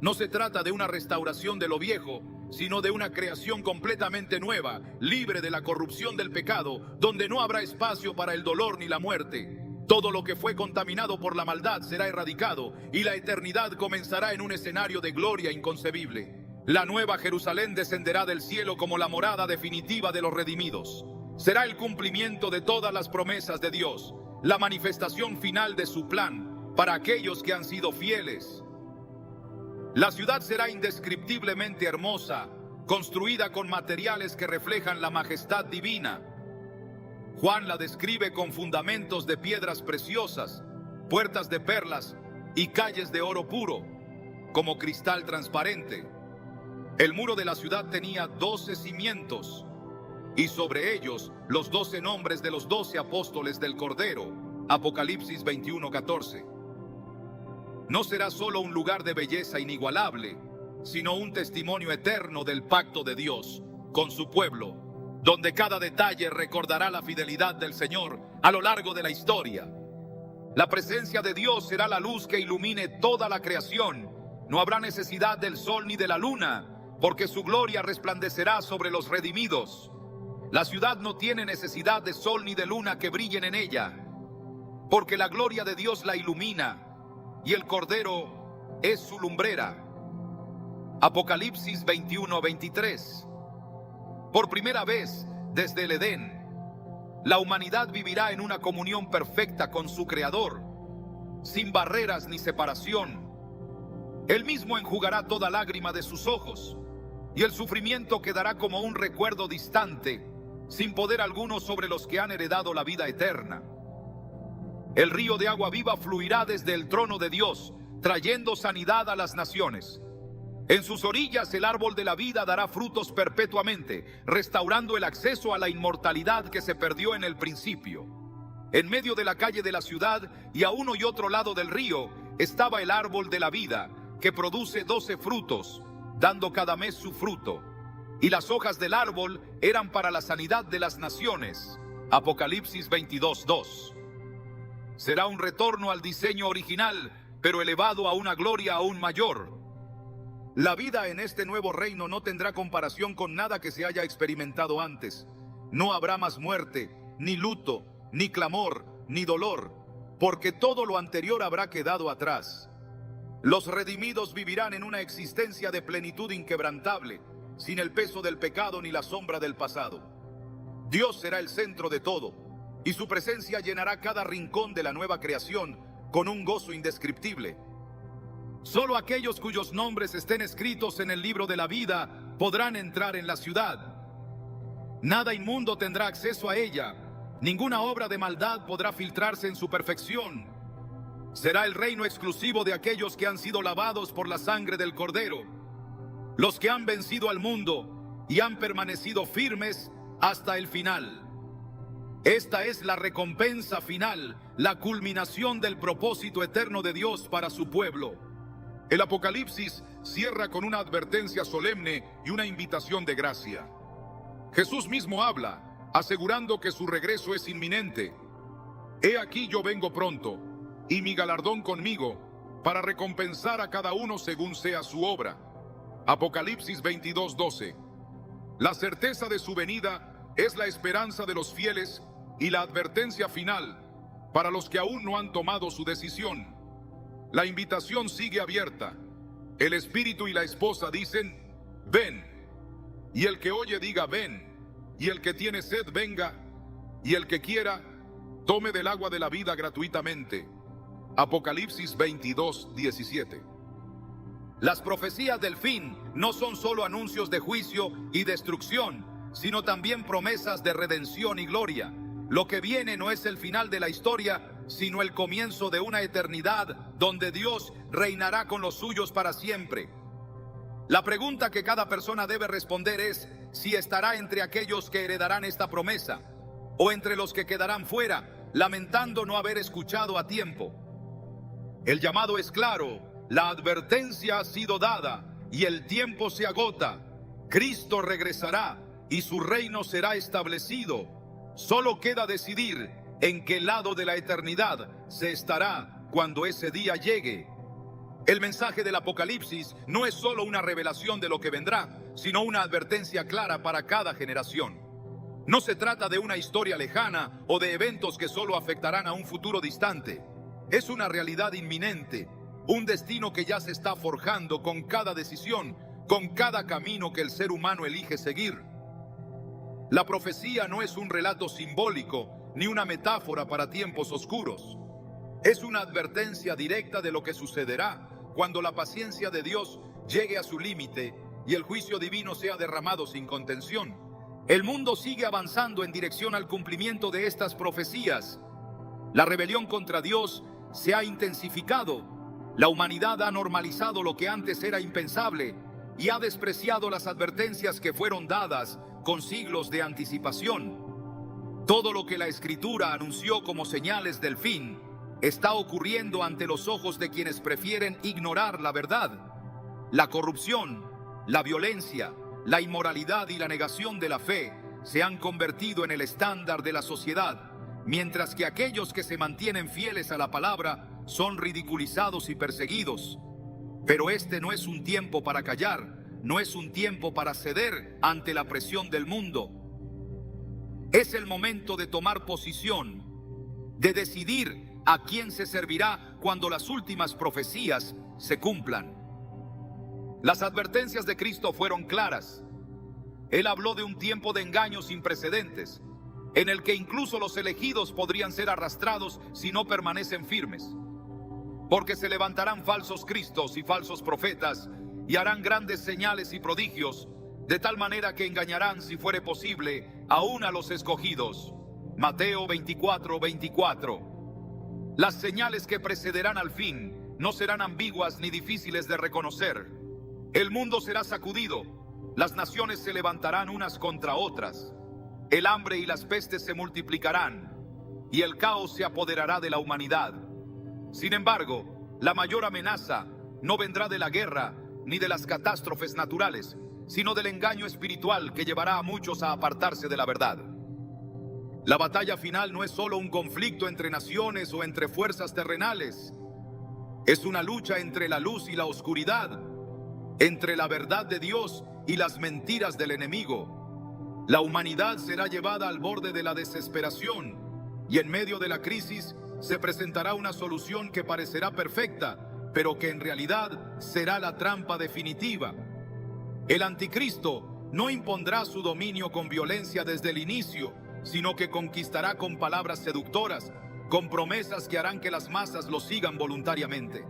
No se trata de una restauración de lo viejo, sino de una creación completamente nueva, libre de la corrupción del pecado, donde no habrá espacio para el dolor ni la muerte. Todo lo que fue contaminado por la maldad será erradicado y la eternidad comenzará en un escenario de gloria inconcebible. La nueva Jerusalén descenderá del cielo como la morada definitiva de los redimidos. Será el cumplimiento de todas las promesas de Dios, la manifestación final de su plan para aquellos que han sido fieles. La ciudad será indescriptiblemente hermosa, construida con materiales que reflejan la majestad divina. Juan la describe con fundamentos de piedras preciosas, puertas de perlas y calles de oro puro, como cristal transparente. El muro de la ciudad tenía 12 cimientos, y sobre ellos los 12 nombres de los 12 apóstoles del Cordero. Apocalipsis 21:14. No será solo un lugar de belleza inigualable, sino un testimonio eterno del pacto de Dios con su pueblo, donde cada detalle recordará la fidelidad del Señor a lo largo de la historia. La presencia de Dios será la luz que ilumine toda la creación. No habrá necesidad del sol ni de la luna, porque su gloria resplandecerá sobre los redimidos. La ciudad no tiene necesidad de sol ni de luna que brillen en ella, porque la gloria de Dios la ilumina, y el Cordero es su lumbrera. Apocalipsis 21:23. Por primera vez desde el Edén, la humanidad vivirá en una comunión perfecta con su Creador, sin barreras ni separación. Él mismo enjugará toda lágrima de sus ojos, y el sufrimiento quedará como un recuerdo distante, sin poder alguno sobre los que han heredado la vida eterna. El río de agua viva fluirá desde el trono de Dios, trayendo sanidad a las naciones. En sus orillas el árbol de la vida dará frutos perpetuamente, restaurando el acceso a la inmortalidad que se perdió en el principio. En medio de la calle de la ciudad y a uno y otro lado del río estaba el árbol de la vida, que produce 12 frutos, dando cada mes su fruto. Y las hojas del árbol eran para la sanidad de las naciones. Apocalipsis 22:2. Será un retorno al diseño original, pero elevado a una gloria aún mayor. La vida en este nuevo reino no tendrá comparación con nada que se haya experimentado antes. No habrá más muerte, ni luto, ni clamor, ni dolor, porque todo lo anterior habrá quedado atrás. Los redimidos vivirán en una existencia de plenitud inquebrantable, sin el peso del pecado ni la sombra del pasado. Dios será el centro de todo, y su presencia llenará cada rincón de la nueva creación con un gozo indescriptible. Solo aquellos cuyos nombres estén escritos en el libro de la vida podrán entrar en la ciudad. Nada inmundo tendrá acceso a ella, ninguna obra de maldad podrá filtrarse en su perfección. Será el reino exclusivo de aquellos que han sido lavados por la sangre del Cordero, los que han vencido al mundo y han permanecido firmes hasta el final. Esta es la recompensa final, la culminación del propósito eterno de Dios para su pueblo. El Apocalipsis cierra con una advertencia solemne y una invitación de gracia. Jesús mismo habla, asegurando que su regreso es inminente. He aquí yo vengo pronto, y mi galardón conmigo, para recompensar a cada uno según sea su obra. Apocalipsis 22:12. La certeza de su venida es la esperanza de los fieles y la advertencia final para los que aún no han tomado su decisión. La invitación sigue abierta. El espíritu y la esposa dicen, ven. Y el que oye diga, ven. Y el que tiene sed venga. Y el que quiera, tome del agua de la vida gratuitamente. Apocalipsis 22:17. Las profecías del fin no son solo anuncios de juicio y destrucción, sino también promesas de redención y gloria. Lo que viene no es el final de la historia, sino el comienzo de una eternidad donde Dios reinará con los suyos para siempre. La pregunta que cada persona debe responder es si estará entre aquellos que heredarán esta promesa o entre los que quedarán fuera, lamentando no haber escuchado a tiempo. El llamado es claro, la advertencia ha sido dada y el tiempo se agota. Cristo regresará y su reino será establecido. Solo queda decidir en qué lado de la eternidad se estará cuando ese día llegue. El mensaje del Apocalipsis no es solo una revelación de lo que vendrá, sino una advertencia clara para cada generación. No se trata de una historia lejana o de eventos que solo afectarán a un futuro distante. Es una realidad inminente, un destino que ya se está forjando con cada decisión, con cada camino que el ser humano elige seguir. La profecía no es un relato simbólico ni una metáfora para tiempos oscuros. Es una advertencia directa de lo que sucederá cuando la paciencia de Dios llegue a su límite y el juicio divino sea derramado sin contención. El mundo sigue avanzando en dirección al cumplimiento de estas profecías. La rebelión contra Dios se ha intensificado. La humanidad ha normalizado lo que antes era impensable y ha despreciado las advertencias que fueron dadas con siglos de anticipación. Todo lo que la Escritura anunció como señales del fin está ocurriendo ante los ojos de quienes prefieren ignorar la verdad. La corrupción, la violencia, la inmoralidad y la negación de la fe se han convertido en el estándar de la sociedad, mientras que aquellos que se mantienen fieles a la palabra son ridiculizados y perseguidos. Pero este no es un tiempo para callar, no es un tiempo para ceder ante la presión del mundo. Es el momento de tomar posición, de decidir a quién se servirá cuando las últimas profecías se cumplan. Las advertencias de Cristo fueron claras. Él habló de un tiempo de engaño sin precedentes, en el que incluso los elegidos podrían ser arrastrados si no permanecen firmes. Porque se levantarán falsos cristos y falsos profetas y harán grandes señales y prodigios, de tal manera que engañarán, si fuere posible, aún a los escogidos. Mateo 24:24. Las señales que precederán al fin no serán ambiguas ni difíciles de reconocer. El mundo será sacudido, las naciones se levantarán unas contra otras, el hambre y las pestes se multiplicarán, y el caos se apoderará de la humanidad. Sin embargo, la mayor amenaza no vendrá de la guerra ni de las catástrofes naturales, sino del engaño espiritual que llevará a muchos a apartarse de la verdad. La batalla final no es solo un conflicto entre naciones o entre fuerzas terrenales. Es una lucha entre la luz y la oscuridad, entre la verdad de Dios y las mentiras del enemigo. La humanidad será llevada al borde de la desesperación y en medio de la crisis se presentará una solución que parecerá perfecta, pero que en realidad será la trampa definitiva. El anticristo no impondrá su dominio con violencia desde el inicio, sino que conquistará con palabras seductoras, con promesas que harán que las masas lo sigan voluntariamente.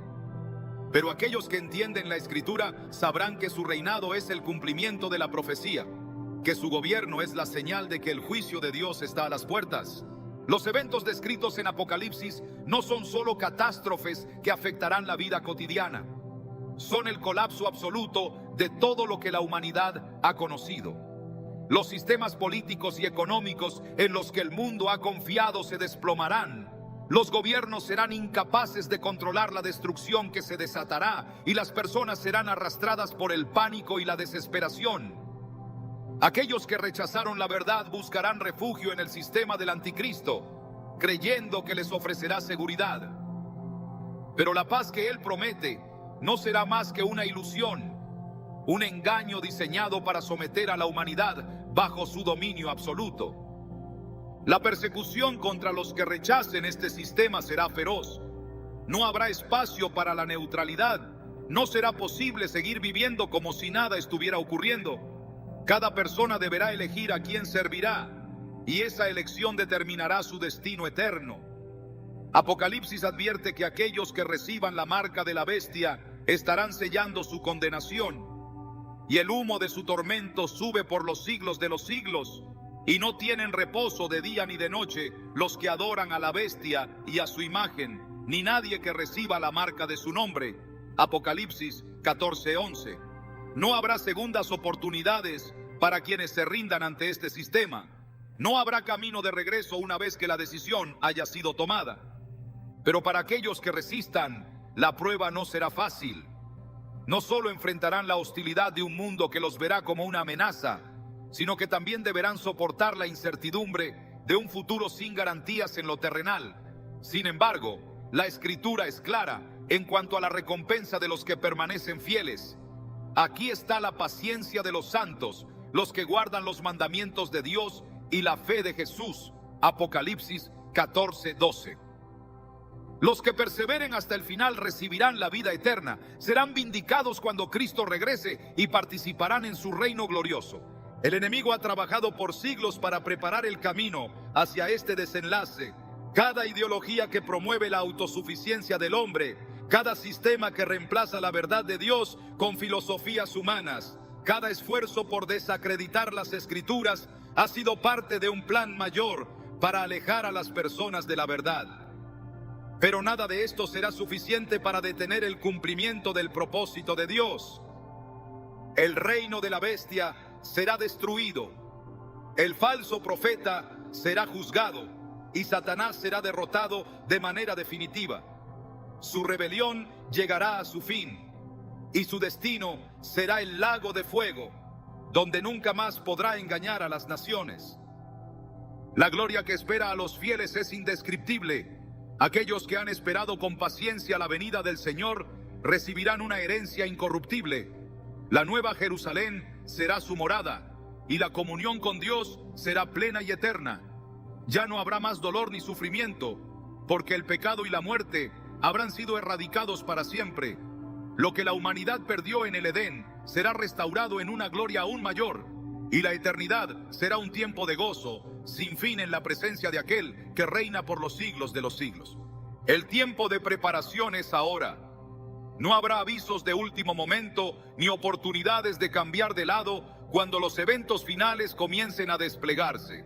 Pero aquellos que entienden la Escritura sabrán que su reinado es el cumplimiento de la profecía, que su gobierno es la señal de que el juicio de Dios está a las puertas. Los eventos descritos en Apocalipsis no son solo catástrofes que afectarán la vida cotidiana. Son el colapso absoluto de todo lo que la humanidad ha conocido. Los sistemas políticos y económicos en los que el mundo ha confiado se desplomarán. Los gobiernos serán incapaces de controlar la destrucción que se desatará y las personas serán arrastradas por el pánico y la desesperación. Aquellos que rechazaron la verdad buscarán refugio en el sistema del anticristo, creyendo que les ofrecerá seguridad. Pero la paz que él promete no será más que una ilusión, un engaño diseñado para someter a la humanidad bajo su dominio absoluto. La persecución contra los que rechacen este sistema será feroz. No habrá espacio para la neutralidad. No será posible seguir viviendo como si nada estuviera ocurriendo. Cada persona deberá elegir a quién servirá, y esa elección determinará su destino eterno. Apocalipsis advierte que aquellos que reciban la marca de la bestia estarán sellando su condenación, y el humo de su tormento sube por los siglos de los siglos, y no tienen reposo de día ni de noche los que adoran a la bestia y a su imagen, ni nadie que reciba la marca de su nombre. Apocalipsis 14:11. No habrá segundas oportunidades para quienes se rindan ante este sistema. No habrá camino de regreso una vez que la decisión haya sido tomada. Pero para aquellos que resistan, la prueba no será fácil. No solo enfrentarán la hostilidad de un mundo que los verá como una amenaza, sino que también deberán soportar la incertidumbre de un futuro sin garantías en lo terrenal. Sin embargo, la Escritura es clara en cuanto a la recompensa de los que permanecen fieles. Aquí está la paciencia de los santos, los que guardan los mandamientos de Dios y la fe de Jesús. Apocalipsis 14:12. Los que perseveren hasta el final recibirán la vida eterna, serán vindicados cuando Cristo regrese y participarán en su reino glorioso. El enemigo ha trabajado por siglos para preparar el camino hacia este desenlace. Cada ideología que promueve la autosuficiencia del hombre, cada sistema que reemplaza la verdad de Dios con filosofías humanas, cada esfuerzo por desacreditar las Escrituras ha sido parte de un plan mayor para alejar a las personas de la verdad. Pero nada de esto será suficiente para detener el cumplimiento del propósito de Dios. El reino de la bestia será destruido, el falso profeta será juzgado y Satanás será derrotado de manera definitiva. Su rebelión llegará a su fin y su destino será el lago de fuego, donde nunca más podrá engañar a las naciones. La gloria que espera a los fieles es indescriptible. Aquellos que han esperado con paciencia la venida del Señor recibirán una herencia incorruptible. La nueva Jerusalén será su morada y la comunión con Dios será plena y eterna. Ya no habrá más dolor ni sufrimiento, porque el pecado y la muerte habrán sido erradicados para siempre. Lo que la humanidad perdió en el Edén será restaurado en una gloria aún mayor, y la eternidad será un tiempo de gozo sin fin en la presencia de aquel que reina por los siglos de los siglos. El tiempo de preparación es ahora. No habrá avisos de último momento ni oportunidades de cambiar de lado cuando los eventos finales comiencen a desplegarse.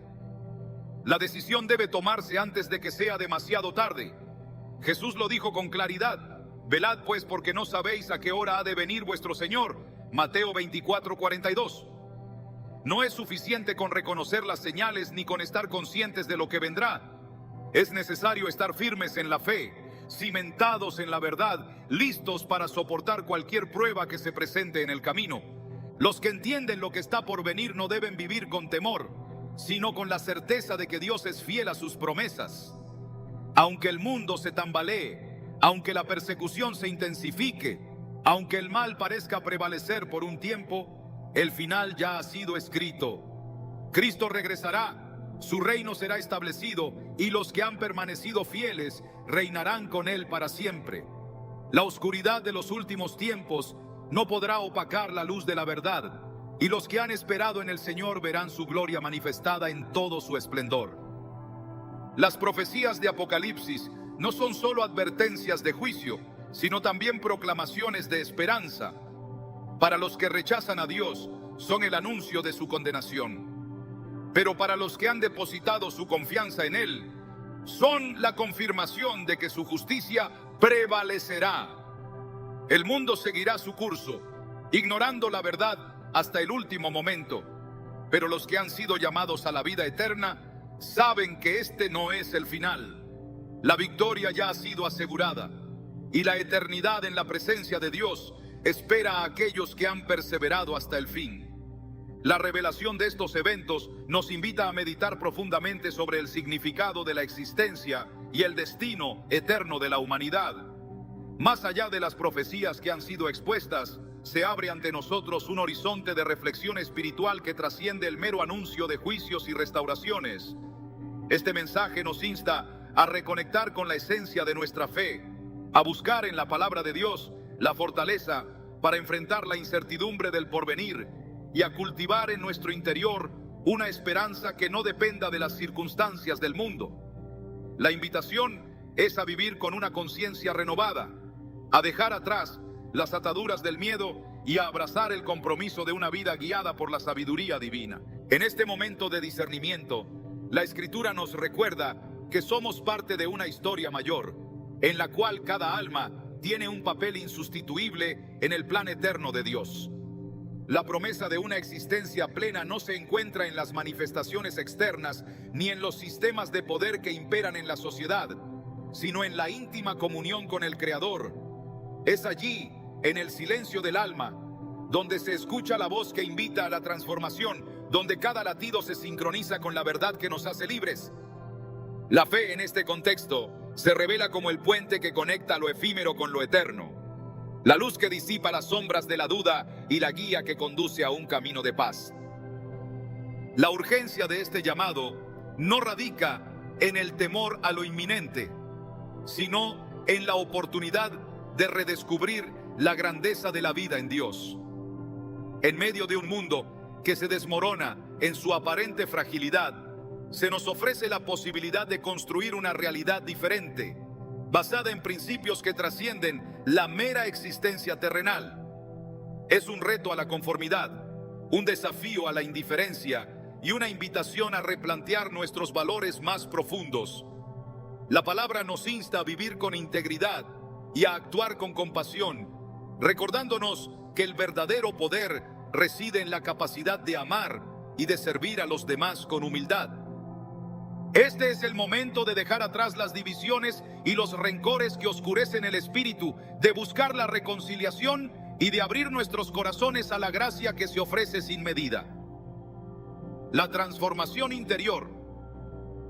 La decisión debe tomarse antes de que sea demasiado tarde. Jesús lo dijo con claridad: velad pues, porque no sabéis a qué hora ha de venir vuestro Señor. Mateo 24:42. No es suficiente con reconocer las señales ni con estar conscientes de lo que vendrá. Es necesario estar firmes en la fe, cimentados en la verdad, listos para soportar cualquier prueba que se presente en el camino. Los que entienden lo que está por venir no deben vivir con temor, sino con la certeza de que Dios es fiel a sus promesas. Aunque el mundo se tambalee, aunque la persecución se intensifique, aunque el mal parezca prevalecer por un tiempo, el final ya ha sido escrito. Cristo regresará, su reino será establecido y los que han permanecido fieles reinarán con él para siempre. La oscuridad de los últimos tiempos no podrá opacar la luz de la verdad, y los que han esperado en el Señor verán su gloria manifestada en todo su esplendor. Las profecías de Apocalipsis no son solo advertencias de juicio, sino también proclamaciones de esperanza. Para los que rechazan a Dios, son el anuncio de su condenación. Pero para los que han depositado su confianza en Él, son la confirmación de que su justicia prevalecerá. El mundo seguirá su curso, ignorando la verdad hasta el último momento. Pero los que han sido llamados a la vida eterna saben que este no es el final. La victoria ya ha sido asegurada, y la eternidad en la presencia de Dios espera a aquellos que han perseverado hasta el fin. La revelación de estos eventos nos invita a meditar profundamente sobre el significado de la existencia y el destino eterno de la humanidad. Más allá de las profecías que han sido expuestas, se abre ante nosotros un horizonte de reflexión espiritual que trasciende el mero anuncio de juicios y restauraciones. Este mensaje nos insta a reconectar con la esencia de nuestra fe, a buscar en la palabra de Dios la fortaleza para enfrentar la incertidumbre del porvenir y a cultivar en nuestro interior una esperanza que no dependa de las circunstancias del mundo. La invitación es a vivir con una conciencia renovada, a dejar atrás las ataduras del miedo y a abrazar el compromiso de una vida guiada por la sabiduría divina. En este momento de discernimiento, la Escritura nos recuerda que somos parte de una historia mayor, en la cual cada alma tiene un papel insustituible en el plan eterno de Dios. La promesa de una existencia plena no se encuentra en las manifestaciones externas ni en los sistemas de poder que imperan en la sociedad, sino en la íntima comunión con el Creador. Es allí, en el silencio del alma, donde se escucha la voz que invita a la transformación, donde cada latido se sincroniza con la verdad que nos hace libres. La fe en este contexto se revela como el puente que conecta lo efímero con lo eterno, la luz que disipa las sombras de la duda y la guía que conduce a un camino de paz. La urgencia de este llamado no radica en el temor a lo inminente, sino en la oportunidad de redescubrir la grandeza de la vida en Dios. En medio de un mundo que se desmorona en su aparente fragilidad, se nos ofrece la posibilidad de construir una realidad diferente, basada en principios que trascienden la mera existencia terrenal. Es un reto a la conformidad, un desafío a la indiferencia y una invitación a replantear nuestros valores más profundos. La palabra nos insta a vivir con integridad y a actuar con compasión, recordándonos que el verdadero poder reside en la capacidad de amar y de servir a los demás con humildad. Este es el momento de dejar atrás las divisiones y los rencores que oscurecen el espíritu, de buscar la reconciliación y de abrir nuestros corazones a la gracia que se ofrece sin medida. La transformación interior,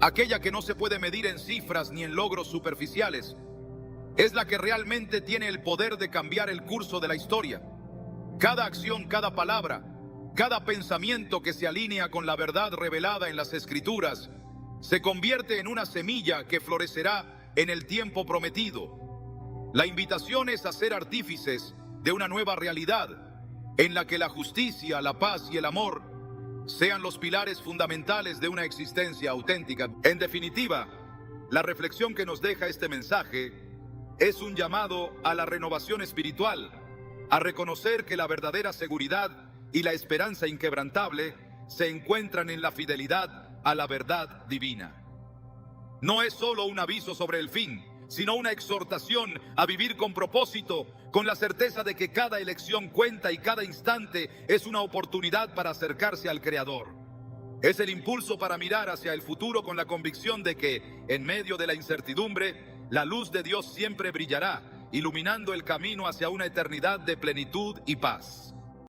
aquella que no se puede medir en cifras ni en logros superficiales, es la que realmente tiene el poder de cambiar el curso de la historia. Cada acción, cada palabra, cada pensamiento que se alinea con la verdad revelada en las Escrituras se convierte en una semilla que florecerá en el tiempo prometido. La invitación es a ser artífices de una nueva realidad en la que la justicia, la paz y el amor sean los pilares fundamentales de una existencia auténtica. En definitiva, la reflexión que nos deja este mensaje es un llamado a la renovación espiritual, a reconocer que la verdadera seguridad y la esperanza inquebrantable se encuentran en la fidelidad a la verdad divina. No es solo un aviso sobre el fin, sino una exhortación a vivir con propósito, con la certeza de que cada elección cuenta y cada instante es una oportunidad para acercarse al Creador. Es el impulso para mirar hacia el futuro con la convicción de que, en medio de la incertidumbre, la luz de Dios siempre brillará, iluminando el camino hacia una eternidad de plenitud y paz.